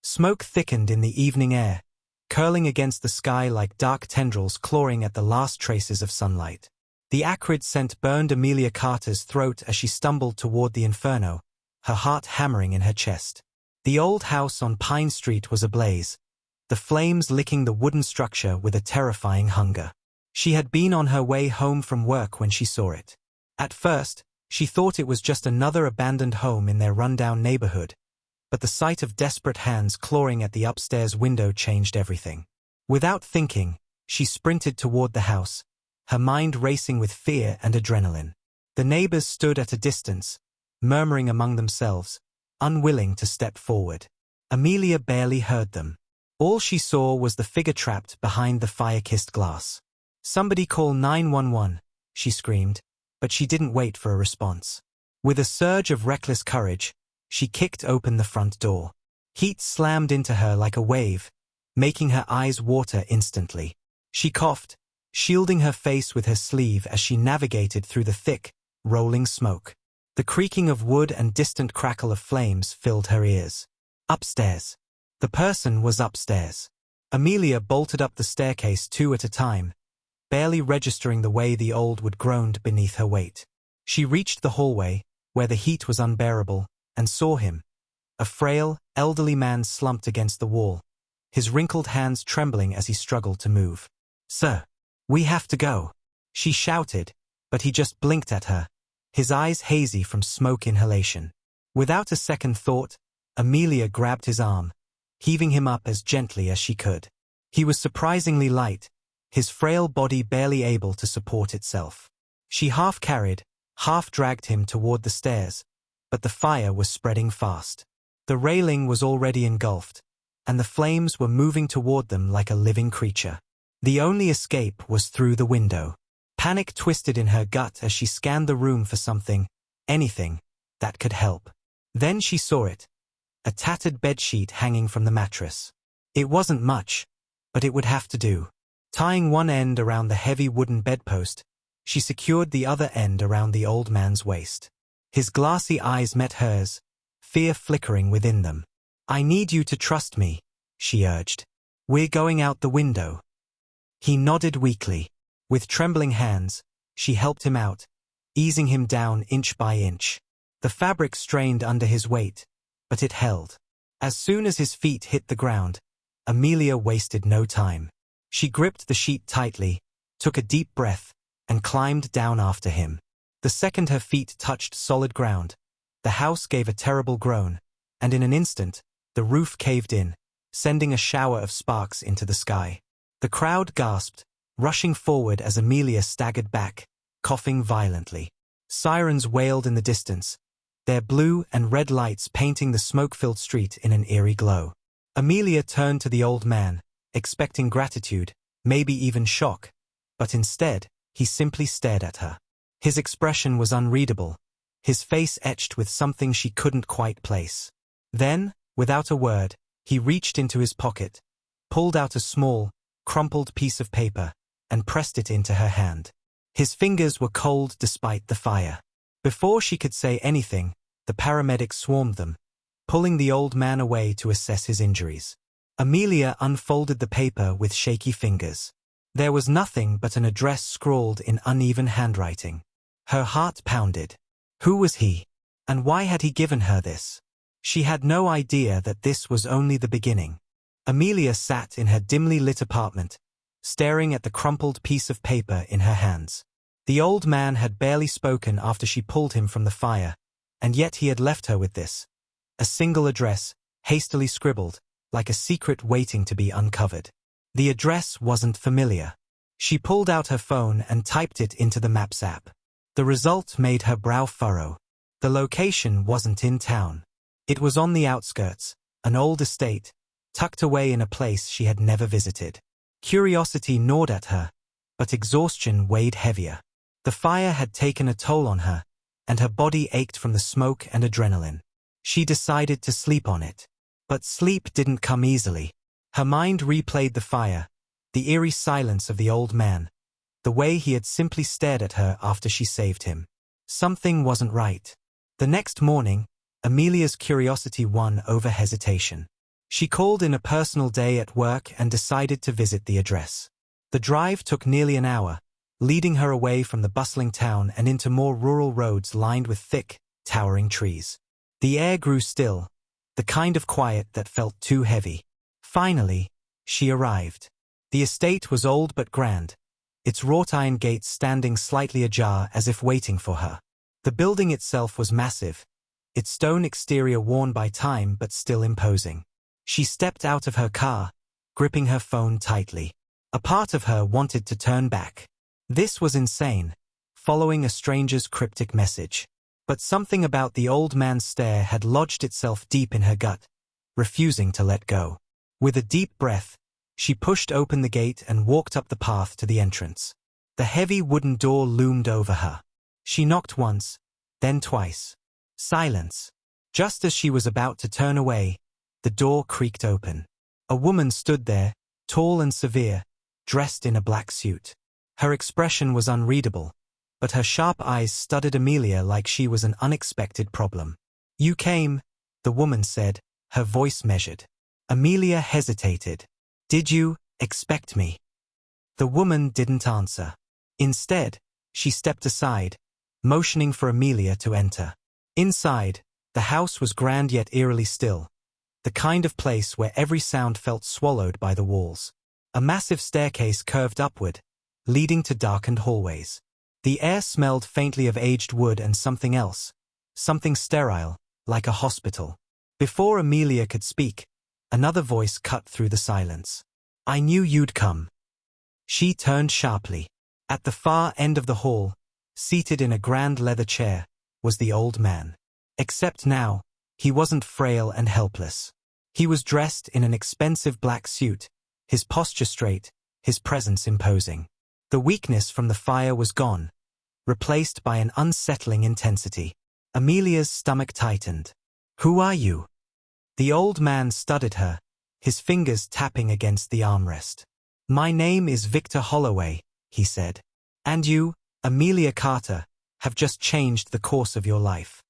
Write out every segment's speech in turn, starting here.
Smoke thickened in the evening air, curling against the sky like dark tendrils clawing at the last traces of sunlight. The acrid scent burned Amelia Carter's throat as she stumbled toward the inferno, her heart hammering in her chest. The old house on Pine Street was ablaze, the flames licking the wooden structure with a terrifying hunger. She had been on her way home from work when she saw it. At first, she thought it was just another abandoned home in their rundown neighborhood, but the sight of desperate hands clawing at the upstairs window changed everything. Without thinking, she sprinted toward the house, her mind racing with fear and adrenaline. The neighbors stood at a distance, murmuring among themselves, unwilling to step forward. Amelia barely heard them. All she saw was the figure trapped behind the fire-kissed glass. "Somebody call 911, she screamed, but she didn't wait for a response. With a surge of reckless courage, she kicked open the front door. Heat slammed into her like a wave, making her eyes water instantly. She coughed, shielding her face with her sleeve as she navigated through the thick, rolling smoke. The creaking of wood and distant crackle of flames filled her ears. Upstairs. The person was upstairs. Amelia bolted up the staircase 2 at a time, barely registering the way the old wood groaned beneath her weight. She reached the hallway, where the heat was unbearable, and saw him, a frail, elderly man slumped against the wall, his wrinkled hands trembling as he struggled to move. "Sir, we have to go," she shouted, but he just blinked at her, his eyes hazy from smoke inhalation. Without a second thought, Amelia grabbed his arm, heaving him up as gently as she could. He was surprisingly light, his frail body barely able to support itself. She half carried, half dragged him toward the stairs, but the fire was spreading fast. The railing was already engulfed, and the flames were moving toward them like a living creature. The only escape was through the window. Panic twisted in her gut as she scanned the room for something, anything, that could help. Then she saw it, a tattered bedsheet hanging from the mattress. It wasn't much, but it would have to do. Tying one end around the heavy wooden bedpost, she secured the other end around the old man's waist. His glassy eyes met hers, fear flickering within them. "I need you to trust me," she urged. "We're going out the window." He nodded weakly. With trembling hands, she helped him out, easing him down inch by inch. The fabric strained under his weight, but it held. As soon as his feet hit the ground, Amelia wasted no time. She gripped the sheet tightly, took a deep breath, and climbed down after him. The second her feet touched solid ground, the house gave a terrible groan, and in an instant, the roof caved in, sending a shower of sparks into the sky. The crowd gasped, rushing forward as Amelia staggered back, coughing violently. Sirens wailed in the distance, their blue and red lights painting the smoke-filled street in an eerie glow. Amelia turned to the old man, expecting gratitude, maybe even shock, but instead, he simply stared at her. His expression was unreadable, his face etched with something she couldn't quite place. Then, without a word, he reached into his pocket, pulled out a small, crumpled piece of paper, and pressed it into her hand. His fingers were cold despite the fire. Before she could say anything, the paramedics swarmed them, pulling the old man away to assess his injuries. Amelia unfolded the paper with shaky fingers. There was nothing but an address scrawled in uneven handwriting. Her heart pounded. Who was he? And why had he given her this? She had no idea that this was only the beginning. Amelia sat in her dimly lit apartment, staring at the crumpled piece of paper in her hands. The old man had barely spoken after she pulled him from the fire, and yet he had left her with this. A single address, hastily scribbled, like a secret waiting to be uncovered. The address wasn't familiar. She pulled out her phone and typed it into the Maps app. The result made her brow furrow. The location wasn't in town. It was on the outskirts, an old estate, tucked away in a place she had never visited. Curiosity gnawed at her, but exhaustion weighed heavier. The fire had taken a toll on her, and her body ached from the smoke and adrenaline. She decided to sleep on it. But sleep didn't come easily. Her mind replayed the fire, the eerie silence of the old man, the way he had simply stared at her after she saved him. Something wasn't right. The next morning, Amelia's curiosity won over hesitation. She called in a personal day at work and decided to visit the address. The drive took nearly an hour, leading her away from the bustling town and into more rural roads lined with thick, towering trees. The air grew still, the kind of quiet that felt too heavy. Finally, she arrived. The estate was old but grand, its wrought-iron gates standing slightly ajar as if waiting for her. The building itself was massive, its stone exterior worn by time but still imposing. She stepped out of her car, gripping her phone tightly. A part of her wanted to turn back. This was insane, following a stranger's cryptic message. But something about the old man's stare had lodged itself deep in her gut, refusing to let go. With a deep breath, she pushed open the gate and walked up the path to the entrance. The heavy wooden door loomed over her. She knocked once, then twice. Silence. Just as she was about to turn away, the door creaked open. A woman stood there, tall and severe, dressed in a black suit. Her expression was unreadable, but her sharp eyes studied Amelia like she was an unexpected problem. "You came," the woman said, her voice measured. Amelia hesitated. "Did you expect me?" The woman didn't answer. Instead, she stepped aside, motioning for Amelia to enter. Inside, the house was grand yet eerily still, the kind of place where every sound felt swallowed by the walls. A massive staircase curved upward, leading to darkened hallways. The air smelled faintly of aged wood and something else, something sterile, like a hospital. Before Amelia could speak, another voice cut through the silence. "I knew you'd come." She turned sharply. At the far end of the hall, seated in a grand leather chair, was the old man. Except now, he wasn't frail and helpless. He was dressed in an expensive black suit, his posture straight, his presence imposing. The weakness from the fire was gone, replaced by an unsettling intensity. Amelia's stomach tightened. "Who are you?" The old man studied her, his fingers tapping against the armrest. "My name is Victor Holloway," he said. "And you, Amelia Carter, have just changed the course of your life."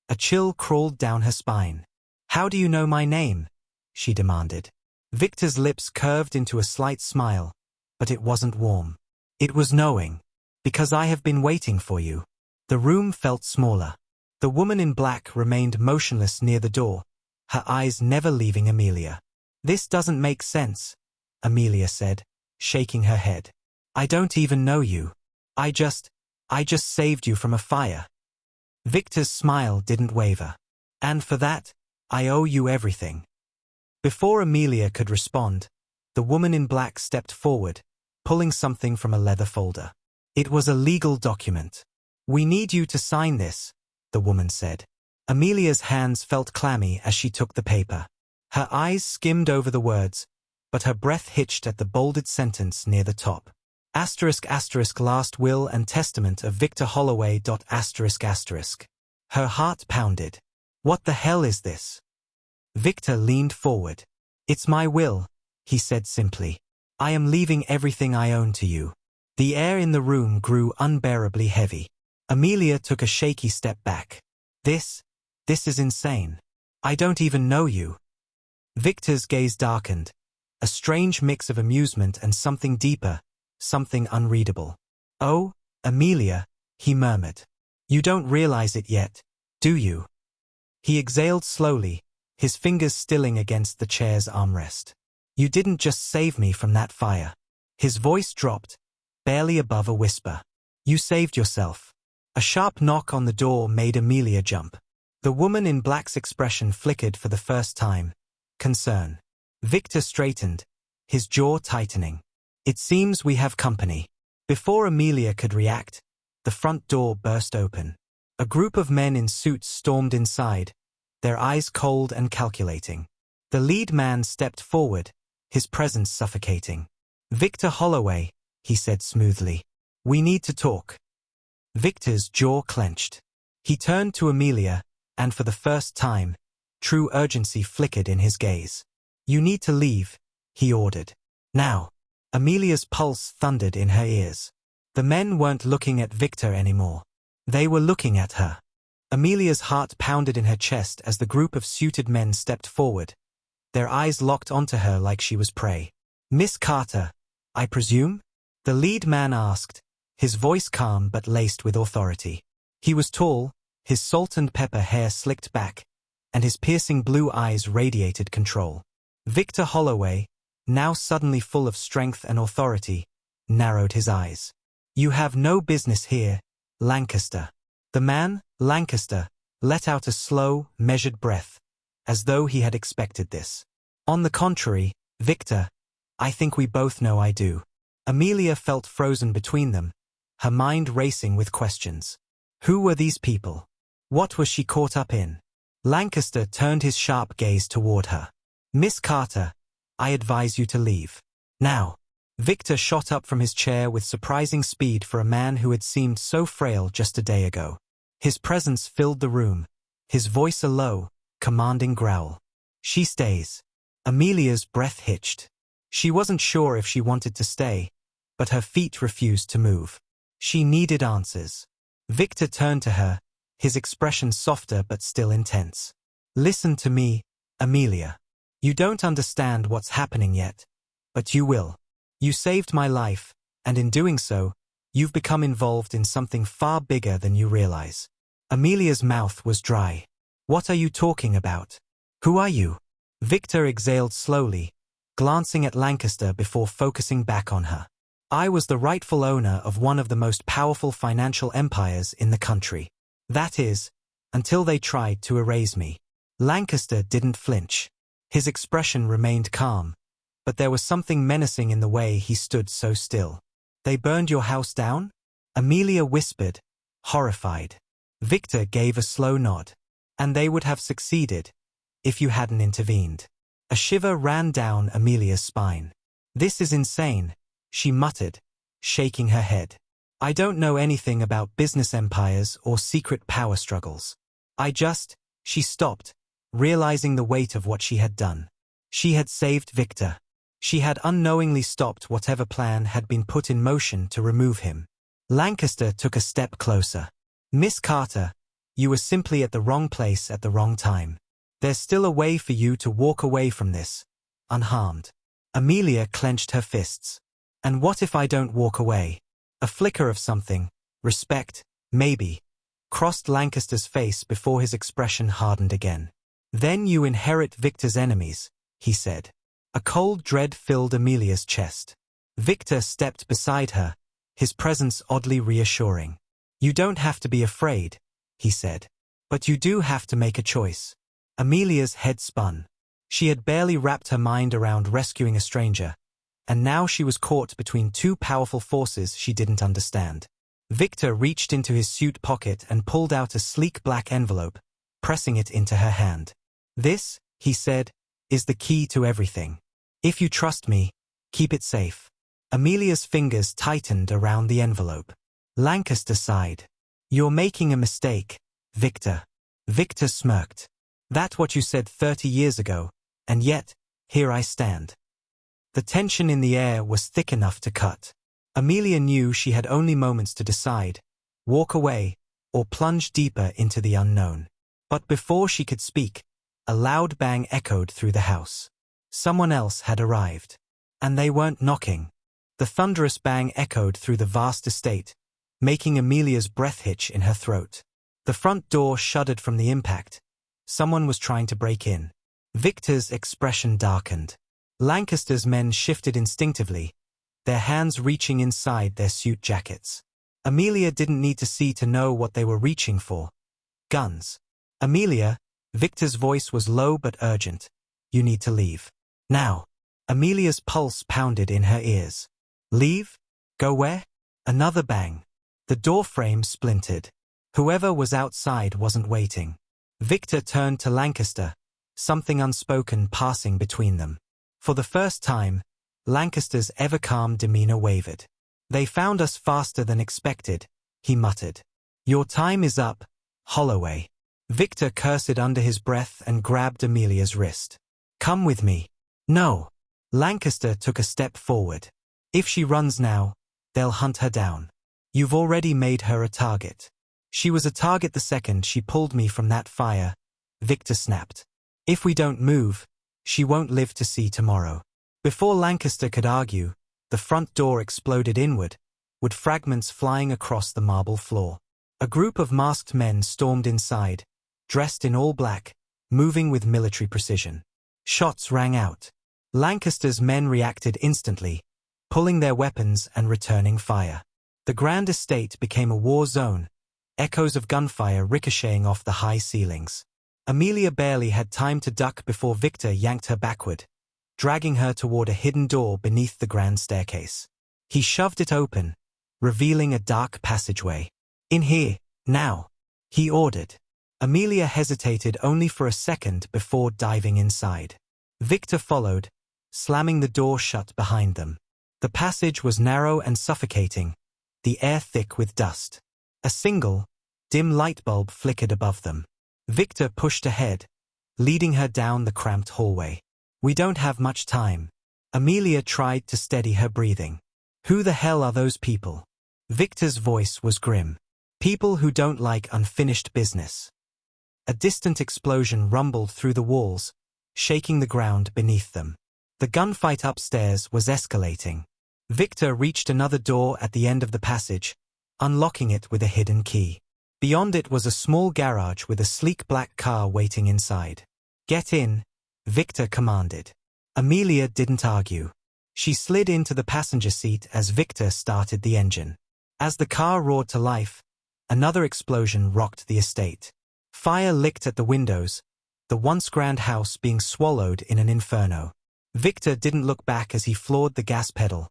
A chill crawled down her spine. "How do you know my name?" she demanded. Victor's lips curved into a slight smile, but it wasn't warm. It was knowing. "Because I have been waiting for you." The room felt smaller. The woman in black remained motionless near the door, her eyes never leaving Amelia. "This doesn't make sense," Amelia said, shaking her head. "I don't even know you. I just saved you from a fire." Victor's smile didn't waver. "And for that, I owe you everything." Before Amelia could respond, the woman in black stepped forward, pulling something from a leather folder. It was a legal document. "We need you to sign this," the woman said. Amelia's hands felt clammy as she took the paper. Her eyes skimmed over the words, but her breath hitched at the bolded sentence near the top. *** last will and testament of Victor Holloway. ***. Her heart pounded. "What the hell is this?" Victor leaned forward. "It's my will," he said simply. "I am leaving everything I own to you." The air in the room grew unbearably heavy. Amelia took a shaky step back. This is insane. I don't even know you." Victor's gaze darkened, a strange mix of amusement and something deeper, something unreadable. "Oh, Amelia," he murmured. "You don't realize it yet, do you?" He exhaled slowly, his fingers stilling against the chair's armrest. "You didn't just save me from that fire." His voice dropped, barely above a whisper. "You saved yourself." A sharp knock on the door made Amelia jump. The woman in black's expression flickered for the first time. Concern. Victor straightened, his jaw tightening. "It seems we have company." Before Amelia could react, the front door burst open. A group of men in suits stormed inside, their eyes cold and calculating. The lead man stepped forward, his presence suffocating. "Victor Holloway," he said smoothly. "We need to talk." Victor's jaw clenched. He turned to Amelia, and for the first time, true urgency flickered in his gaze. "You need to leave," he ordered. "Now." Amelia's pulse thundered in her ears. The men weren't looking at Victor anymore. They were looking at her. Amelia's heart pounded in her chest as the group of suited men stepped forward, their eyes locked onto her like she was prey. "Miss Carter, I presume?" the lead man asked, his voice calm but laced with authority. He was tall, his salt and pepper hair slicked back, and his piercing blue eyes radiated control. Victor Holloway, now suddenly full of strength and authority, narrowed his eyes. "You have no business here, Lancaster." The man, Lancaster, let out a slow, measured breath, as though he had expected this. "On the contrary, Victor, I think we both know I do." Amelia felt frozen between them, her mind racing with questions. Who were these people? What was she caught up in? Lancaster turned his sharp gaze toward her. "Miss Carter, I advise you to leave. Now." Victor shot up from his chair with surprising speed for a man who had seemed so frail just a day ago. His presence filled the room, his voice a low, commanding growl. "She stays." Amelia's breath hitched. She wasn't sure if she wanted to stay, but her feet refused to move. She needed answers. Victor turned to her, his expression softer but still intense. "Listen to me, Amelia. You don't understand what's happening yet, but you will. You saved my life, and in doing so, you've become involved in something far bigger than you realize." Amelia's mouth was dry. "What are you talking about? Who are you?" Victor exhaled slowly, glancing at Lancaster before focusing back on her. "I was the rightful owner of one of the most powerful financial empires in the country. That is, until they tried to erase me." Lancaster didn't flinch. His expression remained calm, but there was something menacing in the way he stood so still. "They burned your house down?" Amelia whispered, horrified. Victor gave a slow nod. "And they would have succeeded, if you hadn't intervened." A shiver ran down Amelia's spine. "This is insane," she muttered, shaking her head. "I don't know anything about business empires or secret power struggles. She stopped, realizing the weight of what she had done. She had saved Victor. She had unknowingly stopped whatever plan had been put in motion to remove him. Lancaster took a step closer. "Miss Carter, you were simply at the wrong place at the wrong time. There's still a way for you to walk away from this, unharmed." Amelia clenched her fists. "And what if I don't walk away?" A flicker of something, respect, maybe, crossed Lancaster's face before his expression hardened again. "Then you inherit Victor's enemies," he said. A cold dread filled Amelia's chest. Victor stepped beside her, his presence oddly reassuring. "You don't have to be afraid," he said. "But you do have to make a choice." Amelia's head spun. She had barely wrapped her mind around rescuing a stranger, and now she was caught between two powerful forces she didn't understand. Victor reached into his suit pocket and pulled out a sleek black envelope, pressing it into her hand. "This," he said, "is the key to everything. If you trust me, keep it safe." Amelia's fingers tightened around the envelope. Lancaster sighed. "You're making a mistake, Victor." Victor smirked. "That's what you said 30 years ago, and yet, here I stand." The tension in the air was thick enough to cut. Amelia knew she had only moments to decide, walk away, or plunge deeper into the unknown. But before she could speak, a loud bang echoed through the house. Someone else had arrived. And they weren't knocking. The thunderous bang echoed through the vast estate, making Amelia's breath hitch in her throat. The front door shuddered from the impact. Someone was trying to break in. Victor's expression darkened. Lancaster's men shifted instinctively, their hands reaching inside their suit jackets. Amelia didn't need to see to know what they were reaching for. Guns. "Amelia," Victor's voice was low but urgent. "You need to leave. Now." Amelia's pulse pounded in her ears. "Leave? Go where?" Another bang. The door frame splintered. Whoever was outside wasn't waiting. Victor turned to Lancaster, something unspoken passing between them. For the first time, Lancaster's ever-calm demeanor wavered. "They found us faster than expected," he muttered. "Your time is up, Holloway." Victor cursed under his breath and grabbed Amelia's wrist. "Come with me." "No." Lancaster took a step forward. "If she runs now, they'll hunt her down. You've already made her a target." "She was a target the second she pulled me from that fire," Victor snapped. "If we don't move, She won't live to see tomorrow. Before Lancaster could argue, the front door exploded inward, with fragments flying across the marble floor. A group of masked men stormed inside, dressed in all black, moving with military precision. Shots rang out. Lancaster's men reacted instantly, pulling their weapons and returning fire. The grand estate became a war zone, echoes of gunfire ricocheting off the high ceilings. Amelia barely had time to duck before Victor yanked her backward, dragging her toward a hidden door beneath the grand staircase. He shoved it open, revealing a dark passageway. "In here, now," he ordered. Amelia hesitated only for a second before diving inside. Victor followed, slamming the door shut behind them. The passage was narrow and suffocating, the air thick with dust. A single, dim light bulb flickered above them. Victor pushed ahead, leading her down the cramped hallway. "We don't have much time." Amelia tried to steady her breathing. "Who the hell are those people?" Victor's voice was grim. "People who don't like unfinished business." A distant explosion rumbled through the walls, shaking the ground beneath them. The gunfight upstairs was escalating. Victor reached another door at the end of the passage, unlocking it with a hidden key. Beyond it was a small garage with a sleek black car waiting inside. "Get in," Victor commanded. Amelia didn't argue. She slid into the passenger seat as Victor started the engine. As the car roared to life, another explosion rocked the estate. Fire licked at the windows, the once grand house being swallowed in an inferno. Victor didn't look back as he floored the gas pedal,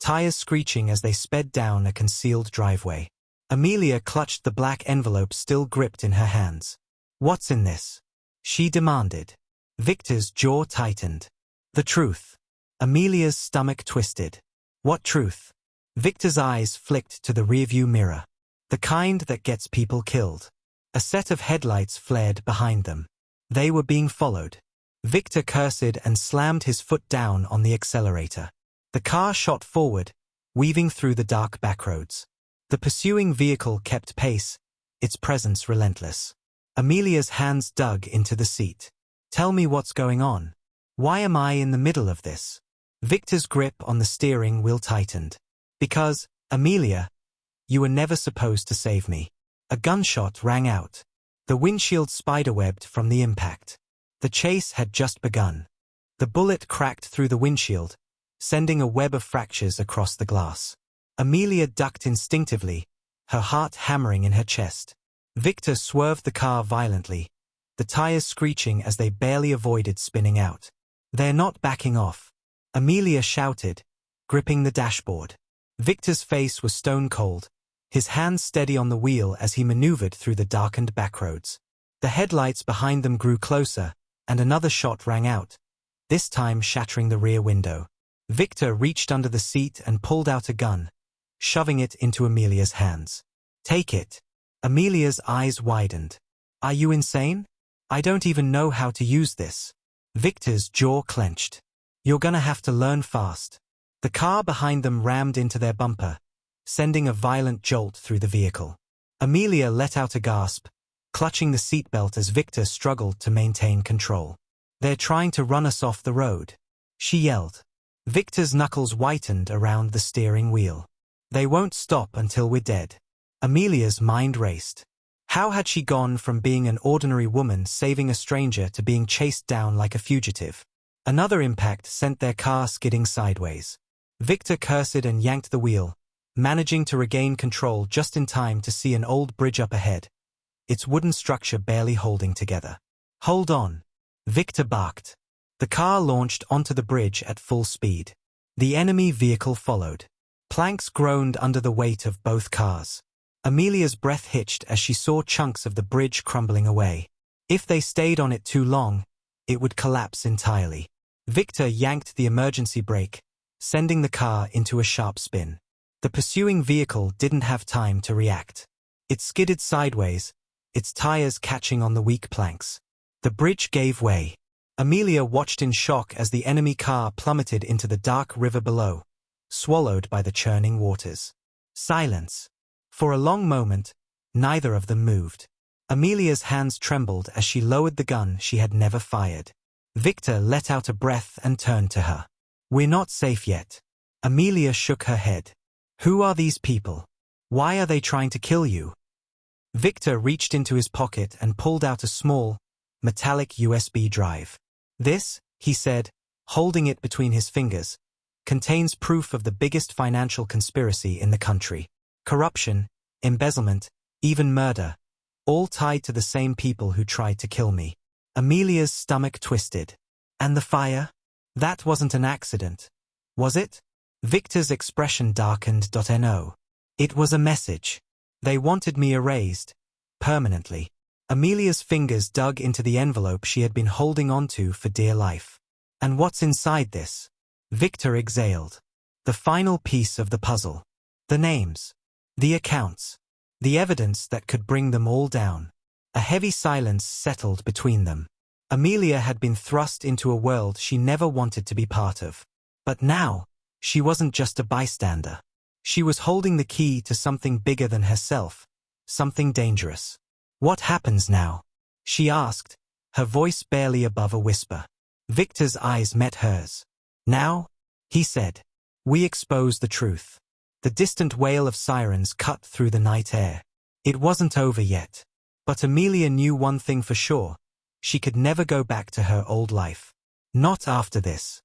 tires screeching as they sped down a concealed driveway. Amelia clutched the black envelope still gripped in her hands. "What's in this?" she demanded. Victor's jaw tightened. "The truth." Amelia's stomach twisted. "What truth?" Victor's eyes flicked to the rearview mirror. "The kind that gets people killed." A set of headlights flared behind them. They were being followed. Victor cursed and slammed his foot down on the accelerator. The car shot forward, weaving through the dark backroads. The pursuing vehicle kept pace, its presence relentless. Amelia's hands dug into the seat. "Tell me what's going on. Why am I in the middle of this?" Victor's grip on the steering wheel tightened. "Because, Amelia, you were never supposed to save me." A gunshot rang out. The windshield spiderwebbed from the impact. The chase had just begun. The bullet cracked through the windshield, sending a web of fractures across the glass. Amelia ducked instinctively, her heart hammering in her chest. Victor swerved the car violently, the tires screeching as they barely avoided spinning out. "They're not backing off," Amelia shouted, gripping the dashboard. Victor's face was stone cold, his hands steady on the wheel as he maneuvered through the darkened backroads. The headlights behind them grew closer, and another shot rang out, this time shattering the rear window. Victor reached under the seat and pulled out a gun, shoving it into Amelia's hands. "Take it." Amelia's eyes widened. "Are you insane? I don't even know how to use this." Victor's jaw clenched. "You're gonna have to learn fast." The car behind them rammed into their bumper, sending a violent jolt through the vehicle. Amelia let out a gasp, clutching the seatbelt as Victor struggled to maintain control. "They're trying to run us off the road," she yelled. Victor's knuckles whitened around the steering wheel. "They won't stop until we're dead." Amelia's mind raced. How had she gone from being an ordinary woman saving a stranger to being chased down like a fugitive? Another impact sent their car skidding sideways. Victor cursed and yanked the wheel, managing to regain control just in time to see an old bridge up ahead, its wooden structure barely holding together. "Hold on," Victor barked. The car launched onto the bridge at full speed. The enemy vehicle followed. Planks groaned under the weight of both cars. Amelia's breath hitched as she saw chunks of the bridge crumbling away. If they stayed on it too long, it would collapse entirely. Victor yanked the emergency brake, sending the car into a sharp spin. The pursuing vehicle didn't have time to react. It skidded sideways, its tires catching on the weak planks. The bridge gave way. Amelia watched in shock as the enemy car plummeted into the dark river below, swallowed by the churning waters. Silence. For a long moment, neither of them moved. Amelia's hands trembled as she lowered the gun she had never fired. Victor let out a breath and turned to her. We're not safe yet. Amelia shook her head. Who are these people? Why are they trying to kill you? Victor reached into his pocket and pulled out a small, metallic USB drive. This, he said, holding it between his fingers, contains proof of the biggest financial conspiracy in the country. Corruption, embezzlement, even murder, all tied to the same people who tried to kill me. Amelia's stomach twisted. And the fire? That wasn't an accident, was it? Victor's expression darkened. No. It was a message. They wanted me erased, permanently. Amelia's fingers dug into the envelope she had been holding onto for dear life. And what's inside this? Victor exhaled. The final piece of the puzzle. The names. The accounts. The evidence that could bring them all down. A heavy silence settled between them. Amelia had been thrust into a world she never wanted to be part of. But now, she wasn't just a bystander. She was holding the key to something bigger than herself, something dangerous. What happens now? She asked, her voice barely above a whisper. Victor's eyes met hers. Now, he said, we expose the truth. The distant wail of sirens cut through the night air. It wasn't over yet. But Amelia knew one thing for sure. She could never go back to her old life. Not after this.